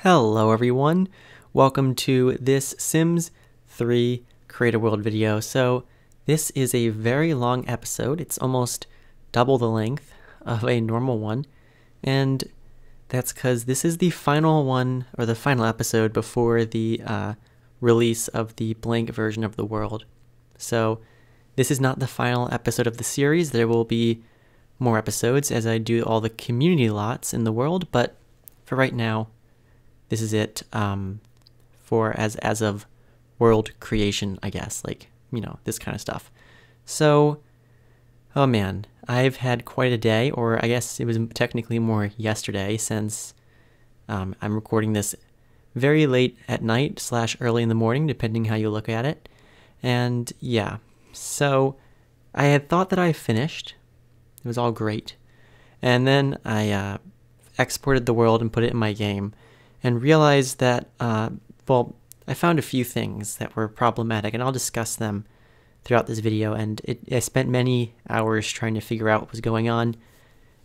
Hello everyone, welcome to this Sims 3 Create a World video. So this is a very long episode. It's almost double the length of a normal one, and that's because this is the final one, or the final episode before the release of the blank version of the world. So this is not the final episode of the series. There will be more episodes as I do all the community lots in the world, but for right now, this is it for as of world creation, I guess, like, you know, this kind of stuff. So, oh man, I've had quite a day, or I guess it was technically more yesterday, since I'm recording this very late at night / early in the morning, depending how you look at it. And yeah, so I had thought that I finished. It was all great. And then I exported the world and put it in my game, and realized that, well, I found a few things that were problematic, and I'll discuss them throughout this video, and I spent many hours trying to figure out what was going on,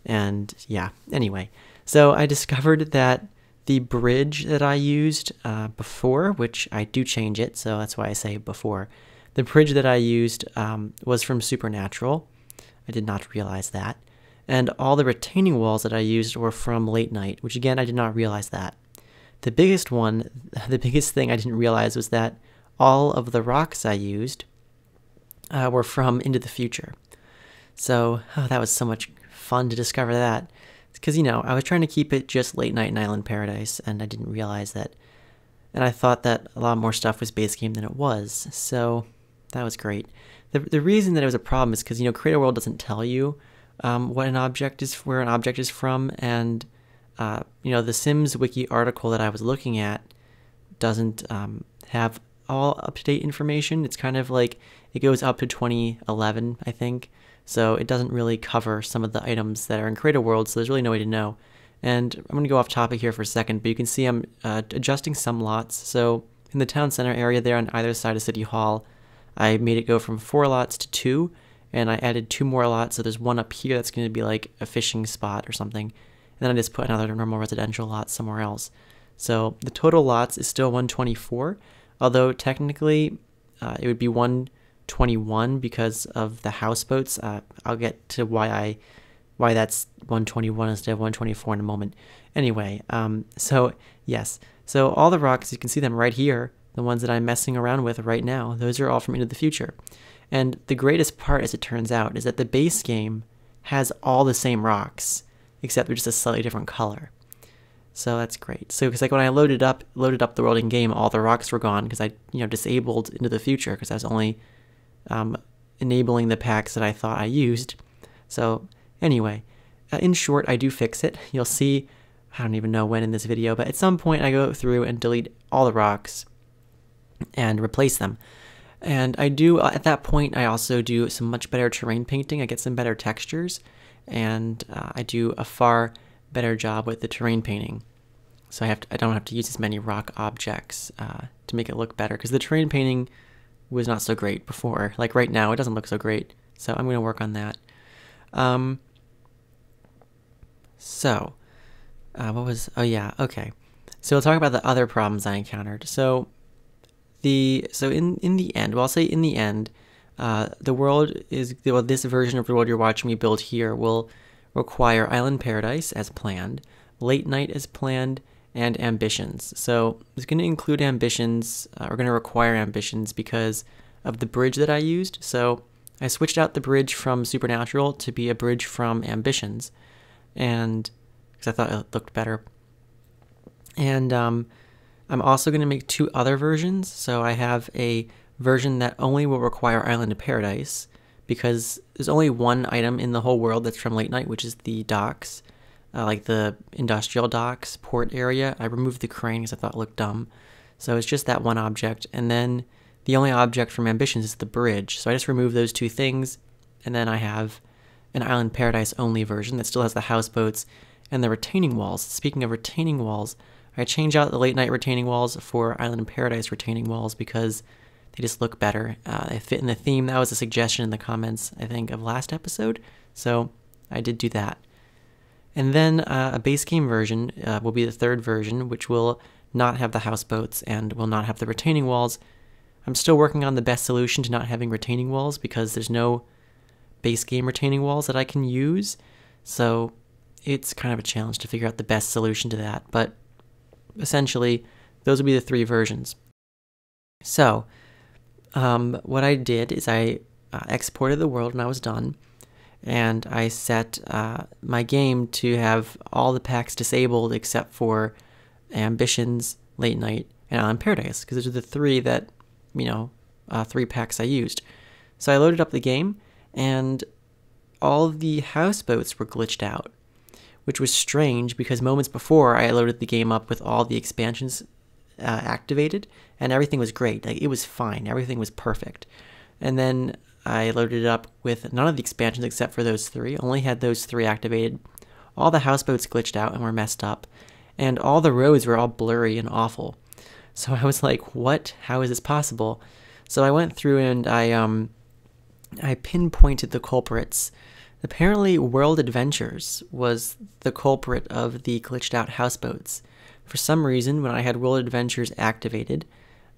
and yeah, anyway. So I discovered that the bridge that I used before, which I do change it, so that's why I say before, the bridge that I used was from Supernatural. I did not realize that. And all the retaining walls that I used were from Late Night, which again, I did not realize that. The biggest thing I didn't realize was that all of the rocks I used were from Into the Future. So that was so much fun to discover that. Because, you know, I was trying to keep it just Late Night and Island Paradise, and I didn't realize that. And I thought that a lot more stuff was base game than it was, so that was great. The reason that it was a problem is because, you know, Create a World doesn't tell you what an object is, where an object is from, and you know, the Sims Wiki article that I was looking at doesn't have all up-to-date information. It's kind of like, it goes up to 2011, I think, so it doesn't really cover some of the items that are in Create a World, so there's really no way to know. And I'm going to go off topic here for a second, but you can see I'm adjusting some lots. So in the town center area there on either side of City Hall, I made it go from 4 lots to 2, and I added 2 more lots, so there's one up here that's going to be like a fishing spot or something. And then I just put another normal residential lot somewhere else. So the total lots is still 124, although technically it would be 121 because of the houseboats. I'll get to why that's 121 instead of 124 in a moment. Anyway, so yes. So all the rocks, you can see them right here, the ones that I'm messing around with right now, those are all from Into the Future. And the greatest part, as it turns out, is that the base game has all the same rocks, except they're just a slightly different color. So that's great. So because like when I loaded up the world in game, all the rocks were gone because I, you know, disabled Into the Future because I was only enabling the packs that I thought I used. So anyway, in short, I do fix it. You'll see, I don't even know when in this video, but at some point I go through and delete all the rocks and replace them. And I do, at that point, I also do some much better terrain painting. I get some better textures, and I do a far better job with the terrain painting. So I don't have to use as many rock objects to make it look better, because the terrain painting was not so great before. Like right now, it doesn't look so great. So I'm going to work on that. Oh yeah, okay. So we'll talk about the other problems I encountered. So in the end, well, I'll say in the end, the world is, well, this version of the world you're watching me build here will require Island Paradise as planned, Late Night as planned, and ambitions. So it's going to include ambitions, we're going to require ambitions because of the bridge that I used. So I switched out the bridge from Supernatural to be a bridge from ambitions, and because I thought it looked better. And I'm also going to make 2 other versions. So I have a version that only will require Island Paradise, because there's only one item in the whole world that's from Late Night, which is the docks, like the industrial docks port area. I removed the crane because I thought it looked dumb. So it's just that one object. And then the only object from Ambitions is the bridge. So I just removed those 2 things. And then I have an Island Paradise only version that still has the houseboats and the retaining walls. Speaking of retaining walls, I change out the Late Night retaining walls for Island Paradise retaining walls because they just look better. They fit in the theme. That was a suggestion in the comments, I think, of last episode. So I did do that. And then a base game version will be the third version, which will not have the houseboats and will not have the retaining walls. I'm still working on the best solution to not having retaining walls because there's no base game retaining walls that I can use. So it's kind of a challenge to figure out the best solution to that. But essentially, those will be the three versions. So what I did is I exported the world when I was done, and I set my game to have all the packs disabled except for Ambitions, Late Night, and Island Paradise, because those are the three that, three packs I used. So I loaded up the game, and all of the houseboats were glitched out, which was strange because moments before I loaded the game up with all the expansions activated, and everything was great. Like, it was fine. Everything was perfect. And then I loaded it up with none of the expansions except for those three. Only had those three activated. All the houseboats glitched out and were messed up. And all the roads were all blurry and awful. So I was like, what? How is this possible? So I went through and I pinpointed the culprits. Apparently, World Adventures was the culprit of the glitched out houseboats. For some reason, when I had World Adventures activated,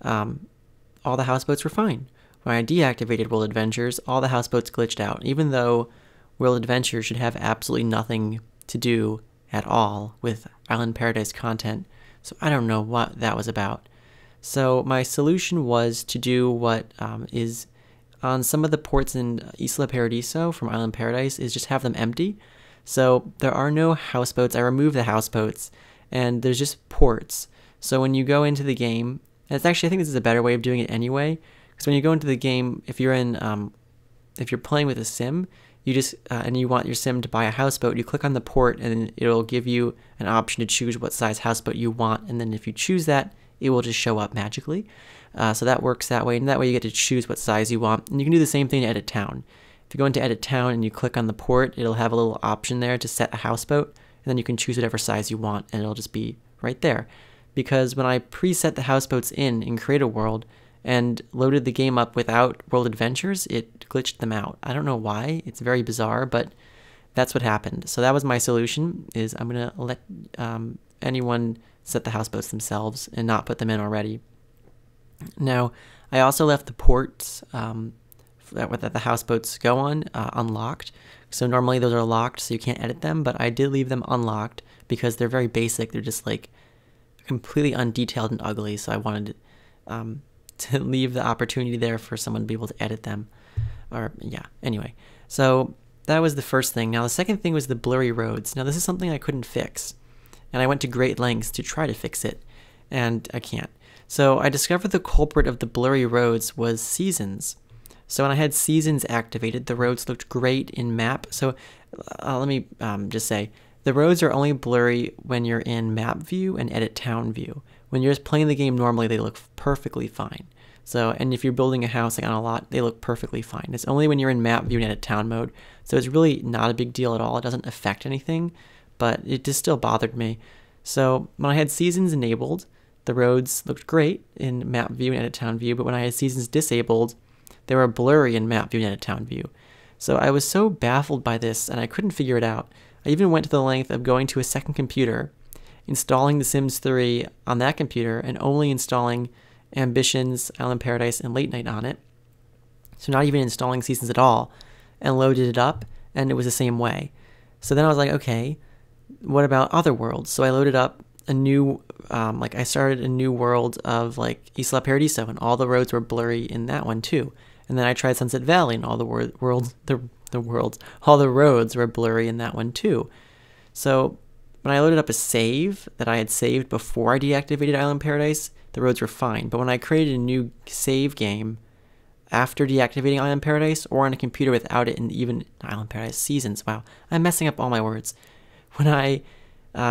all the houseboats were fine. When I deactivated World Adventures, all the houseboats glitched out, even though World Adventures should have absolutely nothing to do at all with Island Paradise content. So I don't know what that was about. So my solution was to do what is on some of the ports in Isla Paradiso from Island Paradise, is just have them empty. So there are no houseboats. I removed the houseboats, and there's just ports. So when you go into the game, and it's actually, I think this is a better way of doing it anyway, because when you go into the game, if you're playing with a sim, you just and you want your sim to buy a houseboat, you click on the port and it'll give you an option to choose what size houseboat you want, and then if you choose that, it will just show up magically. So that works that way, and that way you get to choose what size you want. And you can do the same thing to Edit Town. If you go into Edit Town and you click on the port, it'll have a little option there to set a houseboat, and then you can choose whatever size you want, and it'll just be right there. Because when I preset the houseboats in Create a World and loaded the game up without World Adventures, it glitched them out. I don't know why. It's very bizarre, but that's what happened. So that was my solution, is I'm going to let anyone set the houseboats themselves and not put them in already. Now, I also left the ports that the houseboats go on unlocked. So normally those are locked, so you can't edit them, but I did leave them unlocked because they're very basic. They're just like completely undetailed and ugly, so I wanted to leave the opportunity there for someone to be able to edit them. Or, yeah, anyway. So that was the first thing. Now, the second thing was the Blurry Roads. Now, this is something I couldn't fix, and I went to great lengths to try to fix it, and I can't. So I discovered the culprit of the Blurry Roads was seasons. So when I had seasons activated, the roads looked great in map. So let me just say, the roads are only blurry when you're in map view and Edit Town view. When you're just playing the game normally, they look perfectly fine. So, and if you're building a house like on a lot, they look perfectly fine. It's only when you're in map view and Edit Town mode. So it's really not a big deal at all. It doesn't affect anything, but it just still bothered me. So when I had seasons enabled, the roads looked great in map view and Edit Town view, but when I had seasons disabled, they were blurry in map view and Edit Town view. So I was so baffled by this, and I couldn't figure it out. I even went to the length of going to a second computer, installing The Sims 3 on that computer, and only installing Ambitions, Island Paradise, and Late Night on it. So not even installing seasons at all, and loaded it up, and it was the same way. So then I was like, okay, what about other worlds? So I loaded up a new, I started a new world of like Isla Paradiso, and all the roads were blurry in that one too. And then I tried Sunset Valley, and all the all the roads were blurry in that one too. So when I loaded up a save that I had saved before I deactivated Island Paradise, the roads were fine. But when I created a new save game after deactivating Island Paradise, or on a computer without it, and even Island Paradise Seasons, wow, I'm messing up all my words. When I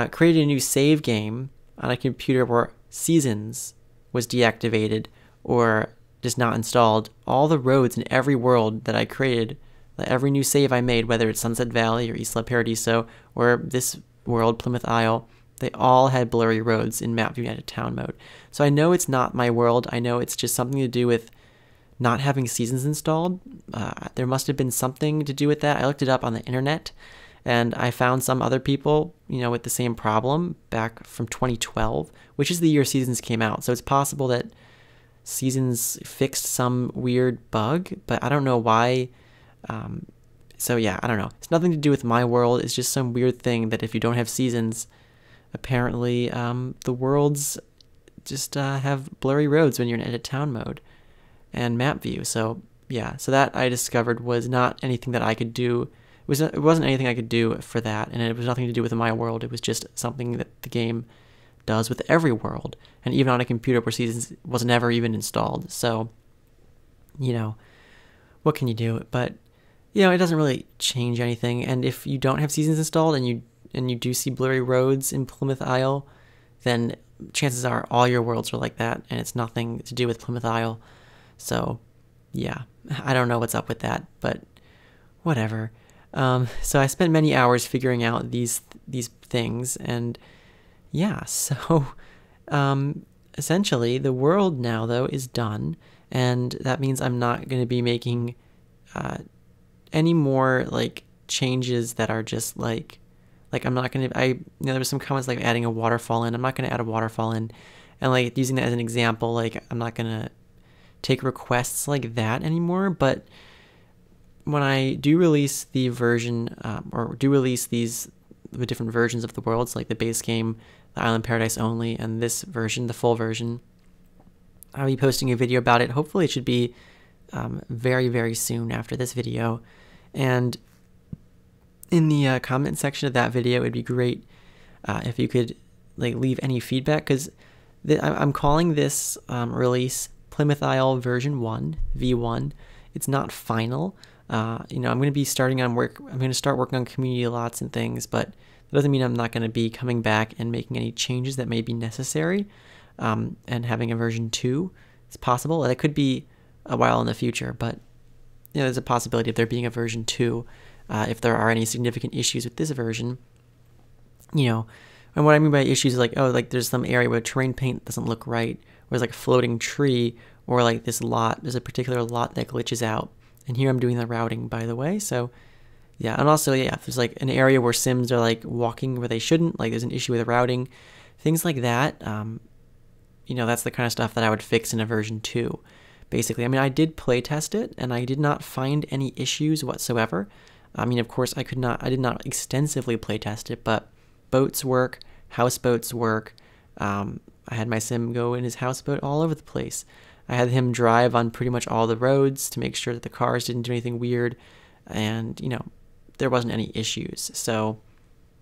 created a new save game on a computer where Seasons was deactivated or just not installed, all the roads in every world that I created, every new save I made, whether it's Sunset Valley or Isla Paradiso or this world, Plymouth Isle, they all had blurry roads in map view and Edit Town mode. So I know it's not my world. I know it's just something to do with not having seasons installed. There must have been something to do with that. I looked it up on the internet, And I found some other people, with the same problem back from 2012, which is the year Seasons came out. So it's possible that Seasons fixed some weird bug, but I don't know why. So yeah, I don't know. It's nothing to do with my world. It's just some weird thing that if you don't have Seasons, apparently the worlds just have blurry roads when you're in edit town mode and map view. So yeah, so that I discovered was not anything that I could do. It wasn't anything I could do for that, and it was nothing to do with my world. It was just something that the game does with every world, and even on a computer where Seasons was never even installed. So, what can you do? But it doesn't really change anything. And if you don't have Seasons installed and you do see blurry roads in Plymouth Isle, then chances are all your worlds are like that, and it's nothing to do with Plymouth Isle. So yeah, I don't know what's up with that, but whatever. So I spent many hours figuring out these things, and yeah, so essentially the world now though is done, and that means I'm not going to be making any more like changes that are just like I'm not going to, there was some comments like adding a waterfall in. I'm not going to add a waterfall in, and like using that as an example, like I'm not going to take requests like that anymore. But when I do release the version, or do release the different versions of the worlds, like the base game, the Island Paradise only, and this version, the full version, I'll be posting a video about it. Hopefully it should be very, very soon after this video. And in the comment section of that video, it'd be great if you could like leave any feedback, because I'm calling this release Plymouth Isle version 1, V1. It's not final. I'm going to be starting on work. I'm going to start working on community lots and things, but that doesn't mean I'm not going to be coming back and making any changes that may be necessary, and having a version 2. It's possible. That could be a while in the future, but there's a possibility of there being a version 2 if there are any significant issues with this version. And what I mean by issues is like, there's some area where terrain paint doesn't look right, or there's like a floating tree, or like this lot, there's a particular lot that glitches out. And here I'm doing the routing, by the way. So yeah, and also, yeah, if there's like an area where Sims are like walking where they shouldn't, like there's an issue with routing, things like that, that's the kind of stuff that I would fix in a version 2. Basically, I mean, I did play test it, and I did not find any issues whatsoever. I mean, of course, I did not extensively play test it, but boats work, houseboats work. I had my sim go in his houseboat all over the place. I had him drive on pretty much all the roads to make sure that the cars didn't do anything weird, and, there wasn't any issues. So,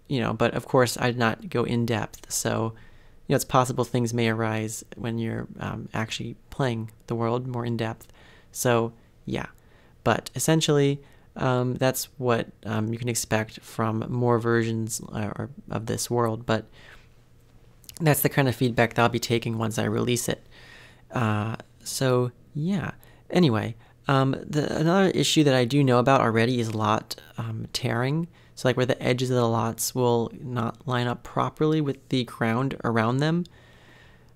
but of course, I did not go in depth. So, it's possible things may arise when you're actually playing the world more in depth. So, yeah. But essentially, that's what you can expect from more versions of this world. But that's the kind of feedback that I'll be taking once I release it. So, yeah. Anyway, another issue that I do know about already is lot tearing. So like where the edges of the lots will not line up properly with the ground around them.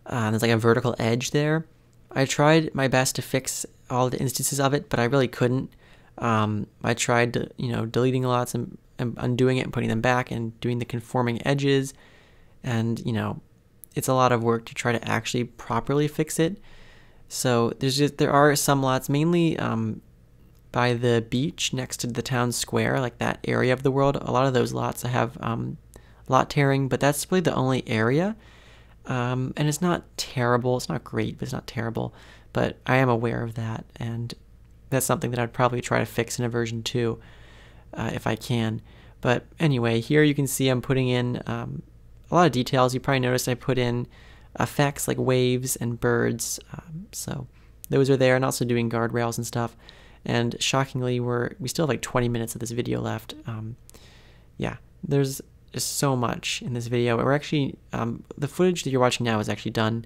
There's like a vertical edge there. I tried my best to fix all the instances of it, but I really couldn't. I tried to, deleting lots and undoing it and putting them back and doing the conforming edges. And, it's a lot of work to try to actually properly fix it. So there are some lots, mainly by the beach next to the town square, like that area of the world. A lot of those lots have lot tearing, but that's really the only area. And it's not terrible. It's not great, but it's not terrible. But I am aware of that, and that's something that I'd probably try to fix in a version 2 if I can. But anyway, here you can see I'm putting in a lot of details. You probably noticed I put in effects like waves and birds. So those are there, and also doing guardrails and stuff. And shockingly, we still have like 20 minutes of this video left. Yeah, there's just so much in this video. We're actually, the footage that you're watching now was actually done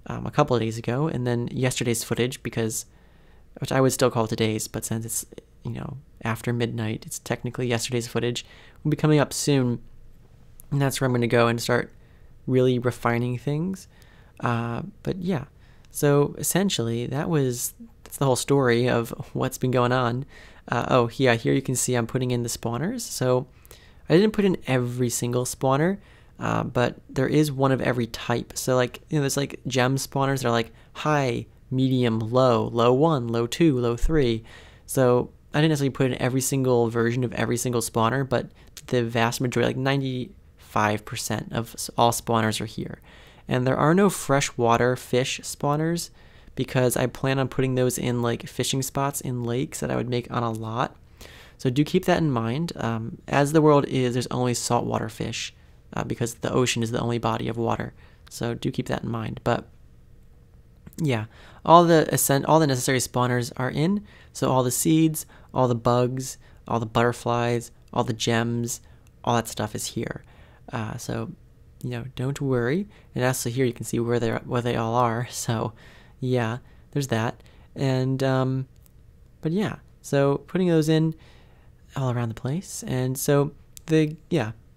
a couple of days ago, and then yesterday's footage, which I would still call today's, but since it's, after midnight, it's technically yesterday's footage, will be coming up soon, and that's where I'm going to go and start really refining things. But yeah, so essentially that's the whole story of what's been going on. Oh yeah, here you can see I'm putting in the spawners. So I didn't put in every single spawner, but there is one of every type. So like, there's like gem spawners that are like high, medium, low, low 1, low 2, low 3. So I didn't necessarily put in every single version of every single spawner, but the vast majority, like 95% of all spawners are here. And there are no freshwater fish spawners because I plan on putting those in like fishing spots in lakes that I would make on a lot. So do keep that in mind. As the world is, there's only saltwater fish because the ocean is the only body of water. So do keep that in mind. But yeah, all the necessary spawners are in. So all the seeds, all the bugs, all the butterflies, all the gems, all that stuff is here. So don't worry. And also here you can see where they all are. So yeah, there's that. And but yeah, so putting those in all around the place. And so I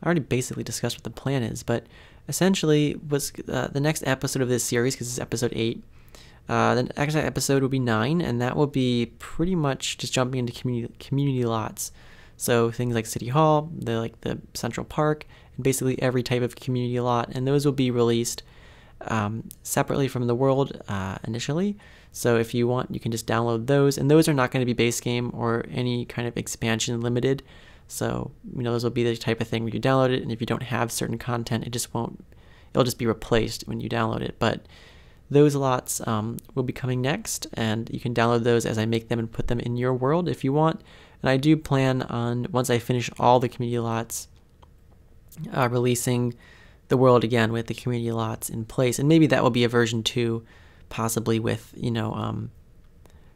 already basically discussed what the plan is, but essentially was the next episode of this series, because it's episode 8. The next episode will be 9, and that will be pretty much just jumping into community lots. So things like City Hall, the Central Park, and basically every type of community lot, and those will be released separately from the world initially. So if you want, you can just download those, and those are not going to be base game or any kind of expansion limited. So those will be the type of thing where you download it, and if you don't have certain content, it'll just be replaced when you download it. But those lots will be coming next, and you can download those as I make them and put them in your world if you want. And I do plan on, once I finish all the community lots, releasing the world again with the community lots in place. And maybe that will be a version 2, possibly with,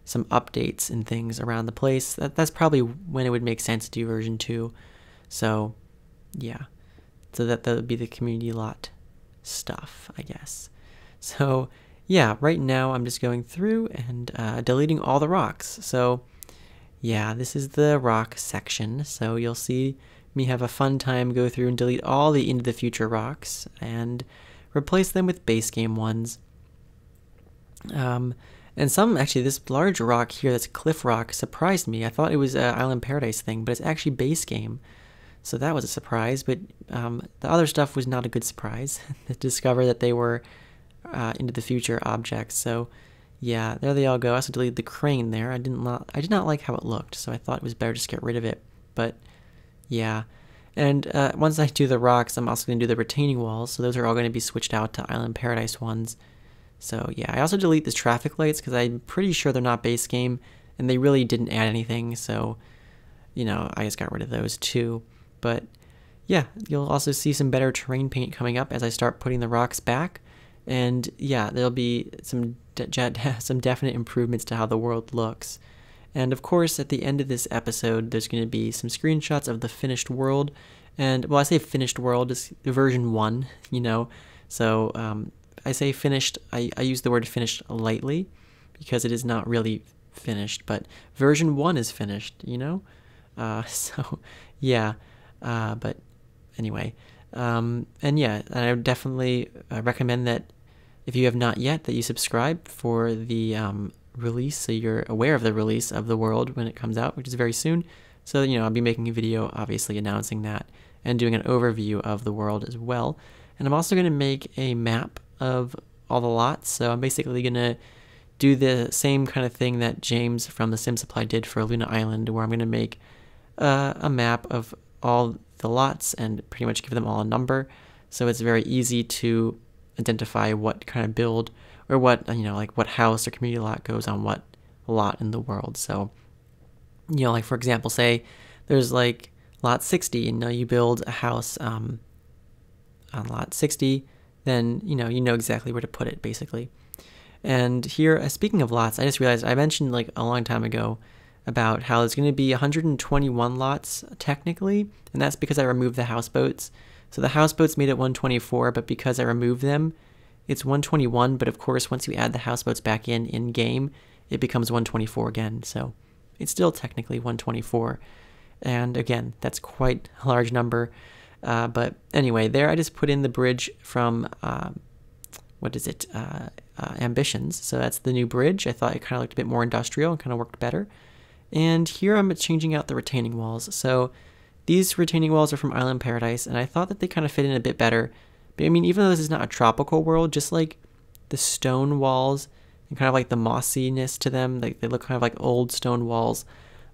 some updates and things around the place. That's probably when it would make sense to do version 2. So, yeah. So that would be the community lot stuff, I guess. So, yeah, right now I'm just going through and deleting all the rocks. So, yeah, this is the rock section. So you'll see me have a fun time go through and delete all the Into the Future rocks and replace them with base game ones. And some, actually, this large rock here that's Cliff Rock surprised me. I thought it was an Island Paradise thing, but it's actually base game. So that was a surprise, but the other stuff was not a good surprise. To discover that they were Into the Future objects. So yeah, there they all go. I also deleted the crane there. I did not like how it looked, so I thought it was better just to get rid of it. But yeah, and once I do the rocks, I'm also going to do the retaining walls. So those are all going to be switched out to Island Paradise ones. So yeah, I also delete the traffic lights because I'm pretty sure they're not base game, and they really didn't add anything. So I just got rid of those too. But yeah, you'll also see some better terrain paint coming up as I start putting the rocks back. And yeah, there'll be some definite improvements to how the world looks. And of course, at the end of this episode, there's going to be some screenshots of the finished world. And, well, I say finished world, is version 1, So I say finished, I use the word finished lightly because it is not really finished. But version 1 is finished, So, yeah. But anyway. And yeah, I would definitely recommend that if you have not yet, that you subscribe for the release, so you're aware of the release of the world when it comes out, which is very soon. So I'll be making a video obviously announcing that and doing an overview of the world as well. And I'm also going to make a map of all the lots. So I'm basically going to do the same kind of thing that James from the Sim Supply did for Luna Island, where I'm going to make a map of all the lots and pretty much give them all a number, so it's very easy to identify what kind of build or what like what house or community lot goes on what lot in the world. So like for example, say there's like lot 60 and you build a house on lot 60, then you know exactly where to put it basically. And here, speaking of lots, I just realized I mentioned like a long time ago about how there's going to be 121 lots technically, and that's because I removed the houseboats. So the houseboats made it 124, but because I removed them, it's 121. But of course, once you add the houseboats back in game, it becomes 124 again. So it's still technically 124. And again, that's quite a large number. But anyway, there I just put in the bridge from, Ambitions. So that's the new bridge. I thought it kind of looked a bit more industrial and kind of worked better. And here I'm changing out the retaining walls. So these retaining walls are from Island Paradise, and I thought that they kind of fit in a bit better. But I mean, even though this is not a tropical world, just like the stone walls and kind of like the mossiness to them, like they look kind of like old stone walls,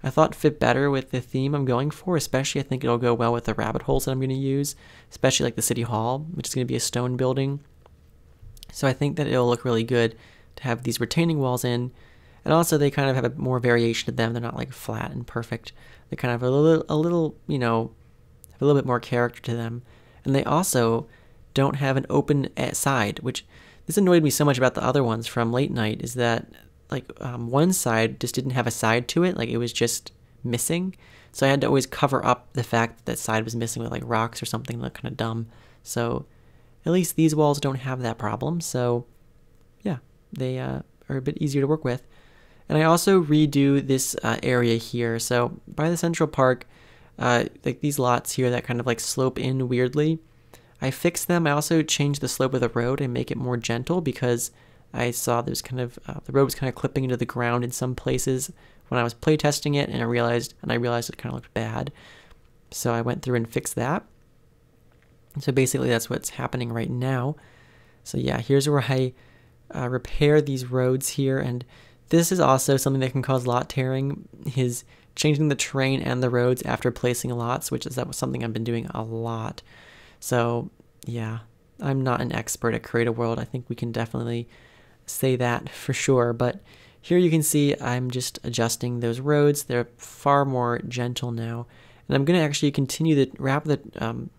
I thought fit better with the theme I'm going for. Especially I think it'll go well with the rabbit holes that I'm going to use, especially like the city hall, which is going to be a stone building. So I think that it'll look really good to have these retaining walls in. And also they kind of have a more variation to them. They're not like flat and perfect. They kind of have a little, you know, have a little bit more character to them. And they also don't have an open side, which this annoyed me so much about the other ones from late night, is that like one side just didn't have a side to it. Like it was just missing. So I had to always cover up the fact that that side was missing with like rocks or something that looked kind of dumb. So at least these walls don't have that problem. So yeah, they are a bit easier to work with. And I also redo this area here. So by the Central Park, like these lots here that kind of like slope in weirdly, I fixed them. I also changed the slope of the road and make it more gentle because I saw there's kind of, the road was kind of clipping into the ground in some places when I was playtesting it, and I realized it kind of looked bad. So I went through and fixed that. So basically that's what's happening right now. So yeah, here's where I repair these roads here, and this is also something that can cause lot tearing, is changing the terrain and the roads after placing lots, which is something I've been doing a lot. So yeah, I'm not an expert at Create a World. I think we can definitely say that for sure. But here you can see I'm just adjusting those roads. They're far more gentle now. And I'm going to actually continue to wrap the, I'm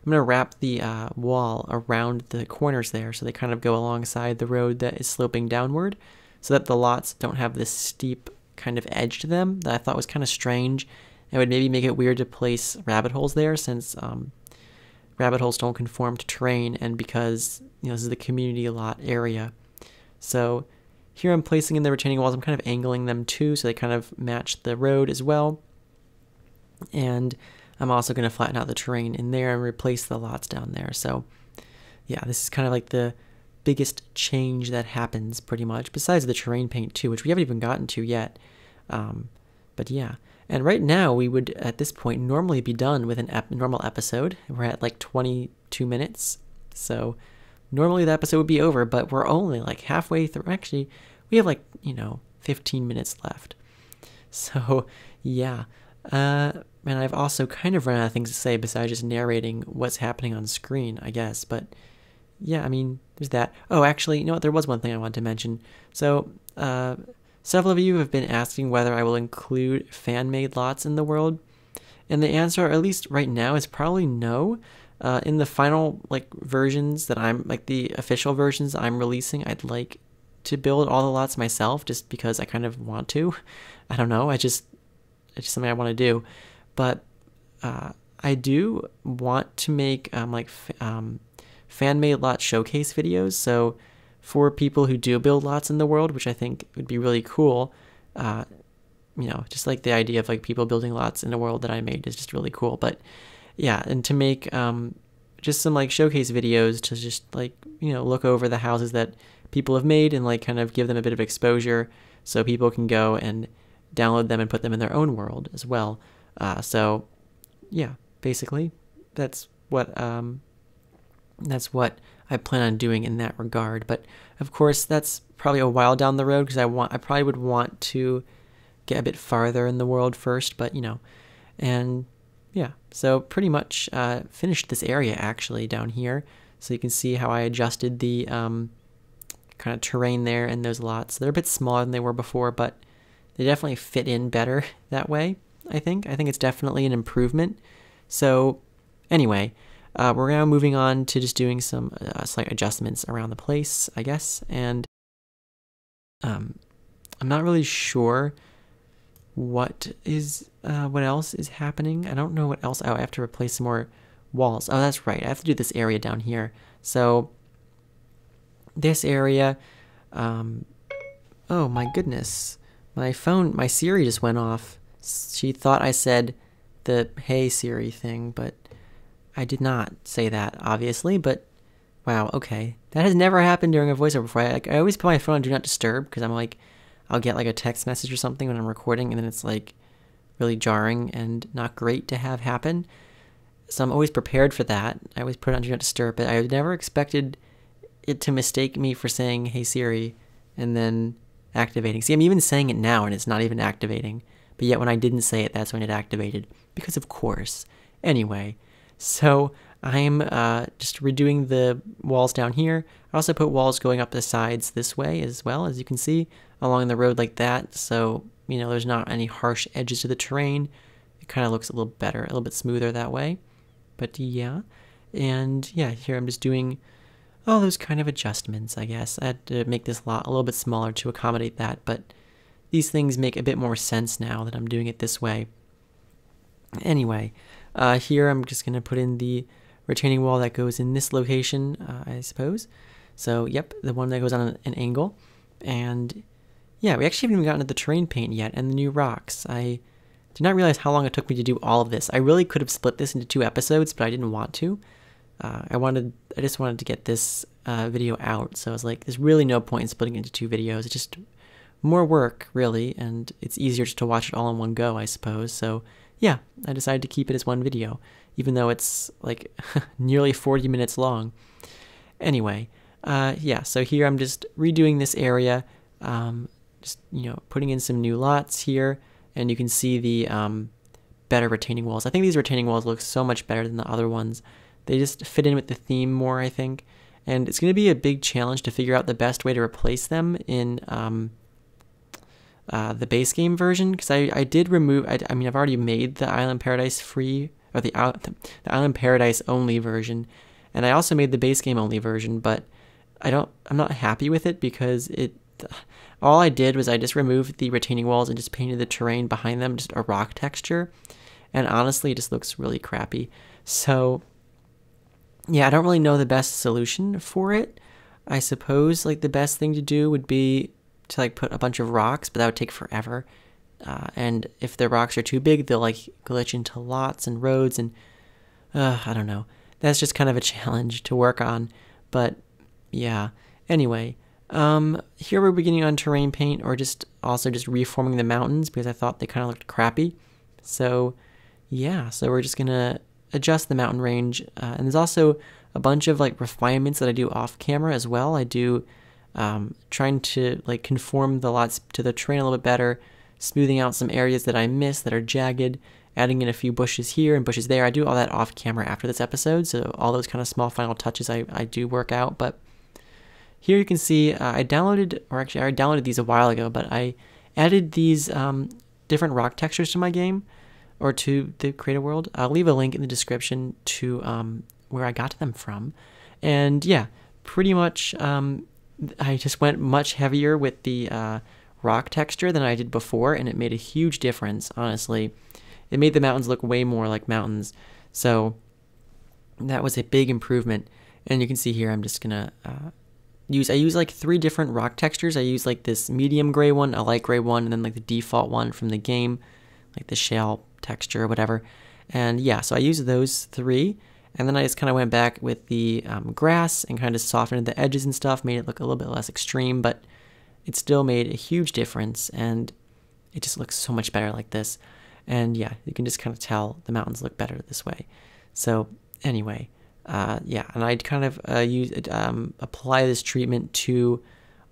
going to wrap the wall around the corners there so they kind of go alongside the road that is sloping downward, so that the lots don't have this steep kind of edge to them that I thought was kind of strange. It would maybe make it weird to place rabbit holes there, since rabbit holes don't conform to terrain, and because, you know, this is the community lot area. So here I'm placing in the retaining walls. I'm kind of angling them too, so they kind of match the road as well. And I'm also going to flatten out the terrain in there and replace the lots down there. So yeah, this is kind of like the biggest change that happens pretty much, besides the terrain paint too, which we haven't even gotten to yet. But yeah, and right now we would at this point normally be done with a normal episode. We're at like 22 minutes, so normally the episode would be over, but we're only like halfway through. Actually, we have like, you know, 15 minutes left. So yeah, and I've also kind of run out of things to say besides just narrating what's happening on screen, I guess. But yeah, I mean, there's that. Oh, actually, you know what? There was one thing I wanted to mention. So, several of you have been asking whether I will include fan-made lots in the world. And the answer, at least right now, is probably no. In the final, like, versions that I'm, like, the official versions I'm releasing, I'd like to build all the lots myself just because I kind of want to. I don't know. It's just something I want to do. But, I do want to make, fan-made lot showcase videos. So for people who do build lots in the world, which I think would be really cool, you know, just like the idea of like people building lots in a world that I made is just really cool. But yeah, and to make just some like showcase videos to just like, you know, look over the houses that people have made and like kind of give them a bit of exposure so people can go and download them and put them in their own world as well. So yeah, basically that's what I plan on doing in that regard. But of course, that's probably a while down the road because I probably would want to get a bit farther in the world first. But you know, and yeah, so pretty much finished this area actually down here. So you can see how I adjusted the kind of terrain there and those lots. They're a bit smaller than they were before, but they definitely fit in better that way. I think it's definitely an improvement. So anyway. We're now moving on to just doing some slight adjustments around the place, I guess, and I'm not really sure what else is happening. I don't know what else. Oh, I have to replace some more walls. Oh, that's right. I have to do this area down here. So this area, oh my goodness, my Siri just went off. She thought I said the "Hey Siri" thing, but I did not say that, obviously, but wow, okay. That has never happened during a voiceover before. I always put my phone on Do Not Disturb because I'm like, I'll get like a text message or something when I'm recording, and then it's like, really jarring and not great to have happen. So I'm always prepared for that. I always put it on Do Not Disturb, but I never expected it to mistake me for saying, "Hey Siri," and then activating. See, I'm even saying it now and it's not even activating. But yet when I didn't say it, that's when it activated. Because of course. Anyway, so I'm just redoing the walls down here. I also put walls going up the sides this way as well, as you can see, along the road like that. So, you know, there's not any harsh edges to the terrain. It kind of looks a little better, a little bit smoother that way. But yeah, and yeah, here I'm just doing all those kind of adjustments, I guess. I had to make this lot a little bit smaller to accommodate that, but these things make a bit more sense now that I'm doing it this way. Anyway, here I'm just going to put in the retaining wall that goes in this location, I suppose. So, yep, the one that goes on an angle. And yeah, we actually haven't even gotten to the terrain paint yet and the new rocks. I did not realize how long it took me to do all of this. I really could have split this into 2 episodes, but I didn't want to. I just wanted to get this video out, so I was like, there's really no point in splitting it into 2 videos. It's just more work, really, and it's easier just to watch it all in one go, I suppose. So yeah, I decided to keep it as one video, even though it's like nearly 40 minutes long. Anyway, yeah, so here I'm just redoing this area, just, you know, putting in some new lots here, and you can see the better retaining walls. I think these retaining walls look so much better than the other ones. They just fit in with the theme more, I think. And it's going to be a big challenge to figure out the best way to replace them in the base game version. Because I did remove, I mean, I've already made the Island Paradise free, or the Island Paradise only version. And I also made the base game only version, but I'm not happy with it because all I did was I just removed the retaining walls and just painted the terrain behind them, just a rock texture. And honestly, it just looks really crappy. So yeah, I don't really know the best solution for it. I suppose like the best thing to do would be to like put a bunch of rocks, but that would take forever. And if the rocks are too big, they'll like glitch into lots and roads, and I don't know. That's just kind of a challenge to work on. But yeah. Anyway, here we're beginning on terrain paint, or just reforming the mountains because I thought they kind of looked crappy. So yeah, so we're just gonna adjust the mountain range, and there's also a bunch of like refinements that I do off camera as well. I do trying to like conform the lots to the terrain a little bit better, smoothing out some areas that I miss that are jagged, adding in a few bushes here and bushes there. I do all that off camera after this episode, so all those kind of small final touches I do work out. But here you can see I downloaded these a while ago, but I added these different rock textures to my game, or to the creator world. I'll leave a link in the description to where I got them from. And yeah, pretty much I just went much heavier with the rock texture than I did before, and it made a huge difference, honestly. It made the mountains look way more like mountains. So that was a big improvement. And you can see here I'm just gonna I use like 3 different rock textures. I use like this medium gray one, a light gray one, and then like the default one from the game, like the shale texture or whatever. And yeah, so I used those 3, and then I just kind of went back with the grass and kind of softened the edges and stuff, made it look a little bit less extreme, but it still made a huge difference, and it just looks so much better like this. And yeah, you can just kind of tell the mountains look better this way. So anyway, yeah, and I'd kind of apply this treatment to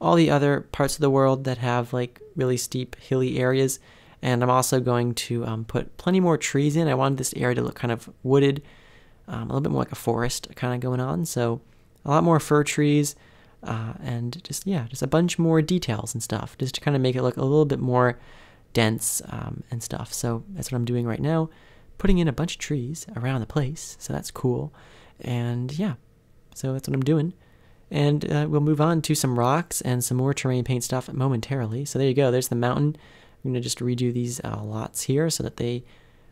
all the other parts of the world that have like really steep hilly areas. And I'm also going to put plenty more trees in. I wanted this area to look kind of wooded, a little bit more like a forest kind of going on. So a lot more fir trees, and just a bunch more details and stuff, just to kind of make it look a little bit more dense and stuff. So that's what I'm doing right now, putting in a bunch of trees around the place. So that's cool. And yeah, so that's what I'm doing. And we'll move on to some rocks and some more terrain paint stuff momentarily. So there you go. There's the mountain. I'm going to just redo these lots here so that they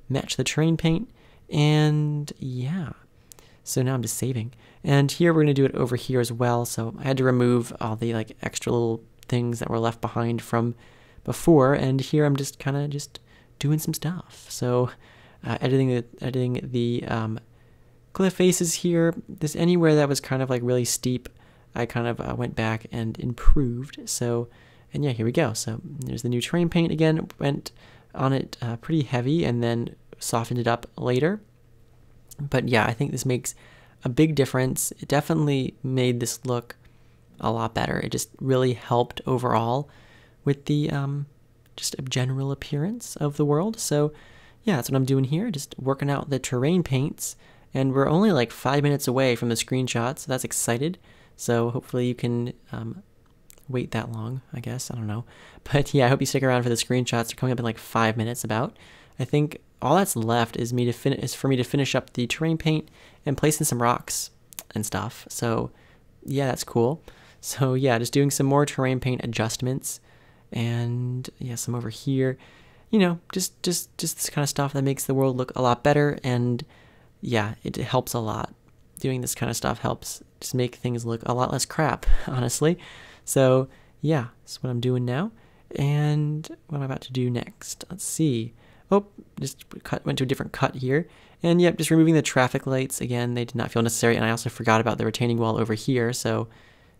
match the terrain paint. And yeah, so now I'm just saving. And here we're going to do it over here as well. So I had to remove all the like extra little things that were left behind from before. And here I'm just kind of just doing some stuff. So editing the cliff faces here. This anywhere that was kind of like really steep, I kind of went back and improved. So, and yeah, here we go. So there's the new terrain paint again. Went on it pretty heavy and then softened it up later. But yeah, I think this makes a big difference. It definitely made this look a lot better. It just really helped overall with the just a general appearance of the world. So yeah, that's what I'm doing here, just working out the terrain paints. And we're only like 5 minutes away from the screenshot, so that's excited. So hopefully you can wait that long, I guess. I don't know. But yeah, I hope you stick around for the screenshots. They're coming up in like 5 minutes about. I think all that's left is for me to finish up the terrain paint and place in some rocks and stuff. So yeah, that's cool. So yeah, just doing some more terrain paint adjustments, and yeah, some over here. You know, just this kind of stuff that makes the world look a lot better. And yeah, it helps a lot. Doing this kind of stuff helps just make things look a lot less crap, honestly. So yeah, that's what I'm doing now. And what am I about to do next? Let's see. Oh, just went to a different cut here. And yep, just removing the traffic lights. Again, they did not feel necessary. And I also forgot about the retaining wall over here. So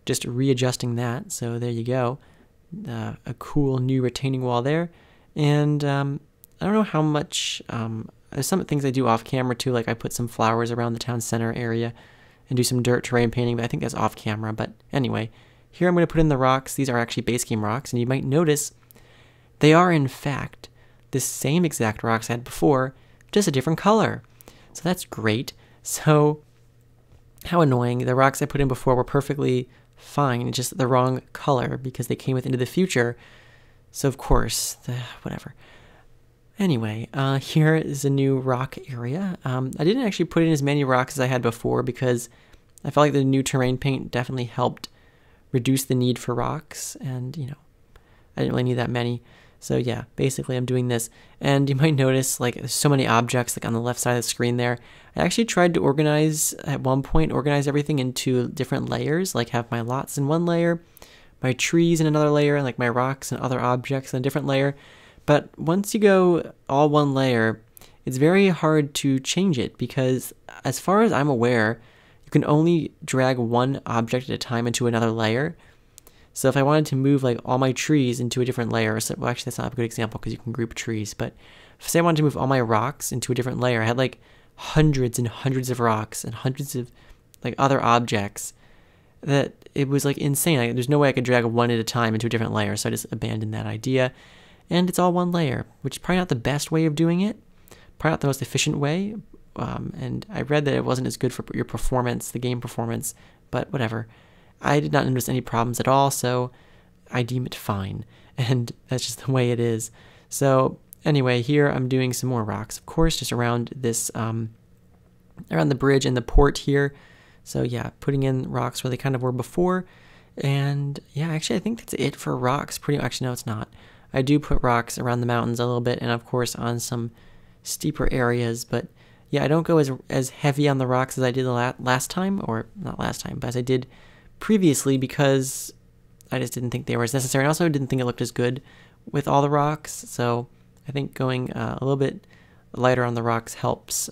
just readjusting that. So there you go. A cool new retaining wall there. And I don't know how much, there's some things I do off camera too, like I put some flowers around the town center area and do some dirt terrain painting, but I think that's off camera. But anyway, here I'm going to put in the rocks. These are actually base game rocks, and you might notice they are in fact the same exact rocks I had before, just a different color. So that's great. So how annoying. The rocks I put in before were perfectly fine, just the wrong color because they came with Into the Future. So of course, whatever. Anyway, here is a new rock area. I didn't actually put in as many rocks as I had before because I felt like the new terrain paint definitely helped reduce the need for rocks, and you know, I didn't really need that many. So yeah, basically I'm doing this, and you might notice like there's so many objects like on the left side of the screen there. I actually tried to organize everything into different layers, like have my lots in one layer, my trees in another layer, and like my rocks and other objects in a different layer. But once you go all one layer, it's very hard to change it because as far as I'm aware, you can only drag one object at a time into another layer. So if I wanted to move like all my trees into a different layer, so, well actually that's not a good example because you can group trees, but say I wanted to move all my rocks into a different layer, I had like hundreds and hundreds of rocks and hundreds of like other objects that it was like insane. There's no way I could drag one at a time into a different layer, so I just abandoned that idea. And it's all one layer, which is probably not the best way of doing it, probably not the most efficient way. And I read that it wasn't as good for your performance, the game performance, but whatever. I did not notice any problems at all, so I deem it fine. And that's just the way it is. So anyway, here I'm doing some more rocks, of course, just around this, around the bridge and the port here. So yeah, putting in rocks where they kind of were before. And yeah, actually I think that's it for rocks. Actually, no, it's not. I do put rocks around the mountains a little bit, and of course on some steeper areas, but yeah, I don't go as heavy on the rocks as I did last time, or not last time, but as I did previously, because I just didn't think they were as necessary, and also didn't think it looked as good with all the rocks. So I think going a little bit lighter on the rocks helps,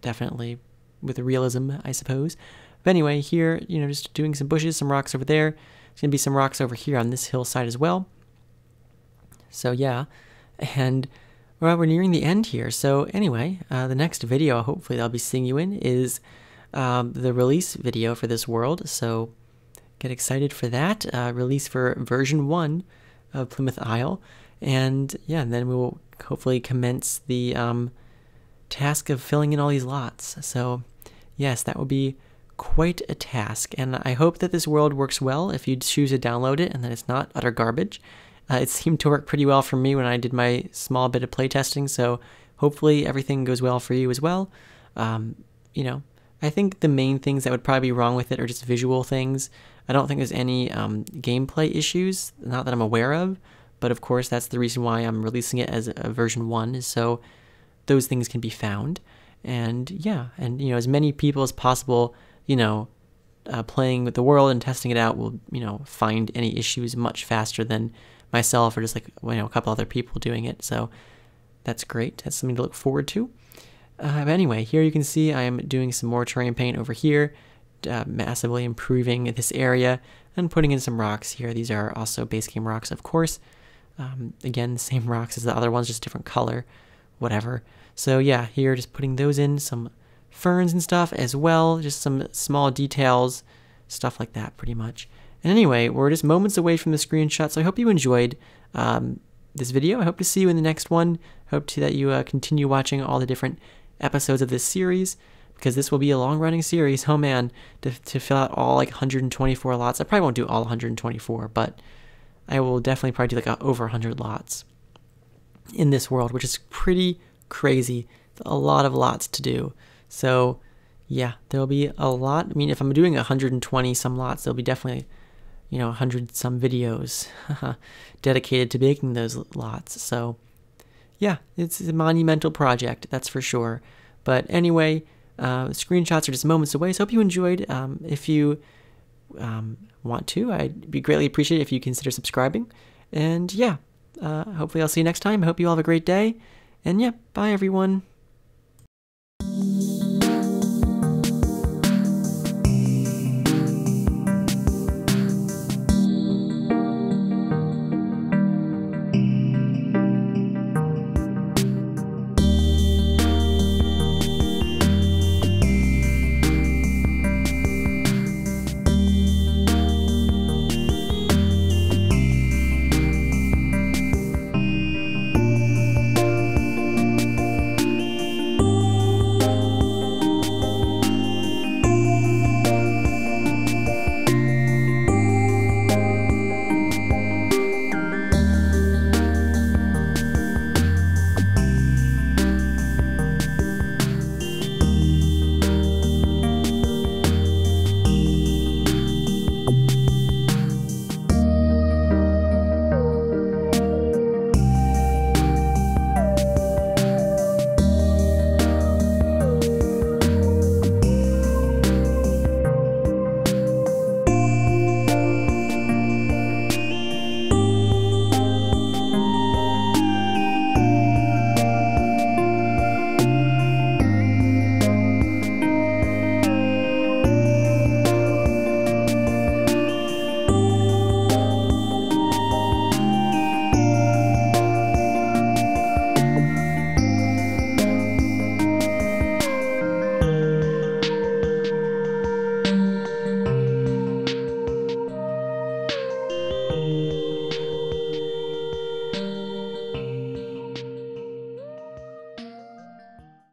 definitely with the realism, I suppose. But anyway, here, you know, just doing some bushes, some rocks over there. There's gonna be some rocks over here on this hillside as well. So yeah, and well, we're nearing the end here. So anyway, the next video, hopefully I'll be seeing you in, is the release video for this world. So get excited for that. Release for version 1 of Plymouth Isle. And yeah, and then we will hopefully commence the task of filling in all these lots. So yes, that will be quite a task. And I hope that this world works well if you choose to download it and that it's not utter garbage. It seemed to work pretty well for me when I did my small bit of playtesting, so hopefully everything goes well for you as well. You know, I think the main things that would probably be wrong with it are just visual things. I don't think there's any gameplay issues, not that I'm aware of, but of course that's the reason why I'm releasing it as a version 1, is so those things can be found. And yeah, and you know, as many people as possible, you know, playing with the world and testing it out will, you know, find any issues much faster than myself or just like, you know, a couple other people doing it. So that's great. That's something to look forward to. But anyway, here you can see I am doing some more terrain paint over here, massively improving this area and putting in some rocks here. These are also base game rocks, of course. Again, the same rocks as the other ones, just different color, whatever. So yeah, here just putting those in, some ferns and stuff as well, just some small details, stuff like that pretty much. And anyway, we're just moments away from the screenshot, so I hope you enjoyed this video. I hope to see you in the next one. Hope that you continue watching all the different episodes of this series, because this will be a long-running series. Oh man, to fill out all like 124 lots. I probably won't do all 124, but I will definitely probably do like over 100 lots in this world, which is pretty crazy. A lot of lots to do. So yeah, there'll be a lot. I mean, if I'm doing 120 some lots, there'll be definitely, 100 some videos dedicated to making those lots. So yeah, it's a monumental project, that's for sure. But anyway, screenshots are just moments away, so I hope you enjoyed. If you want to, I'd be greatly appreciated if you consider subscribing. And yeah, hopefully I'll see you next time. I hope you all have a great day. And yeah, bye everyone.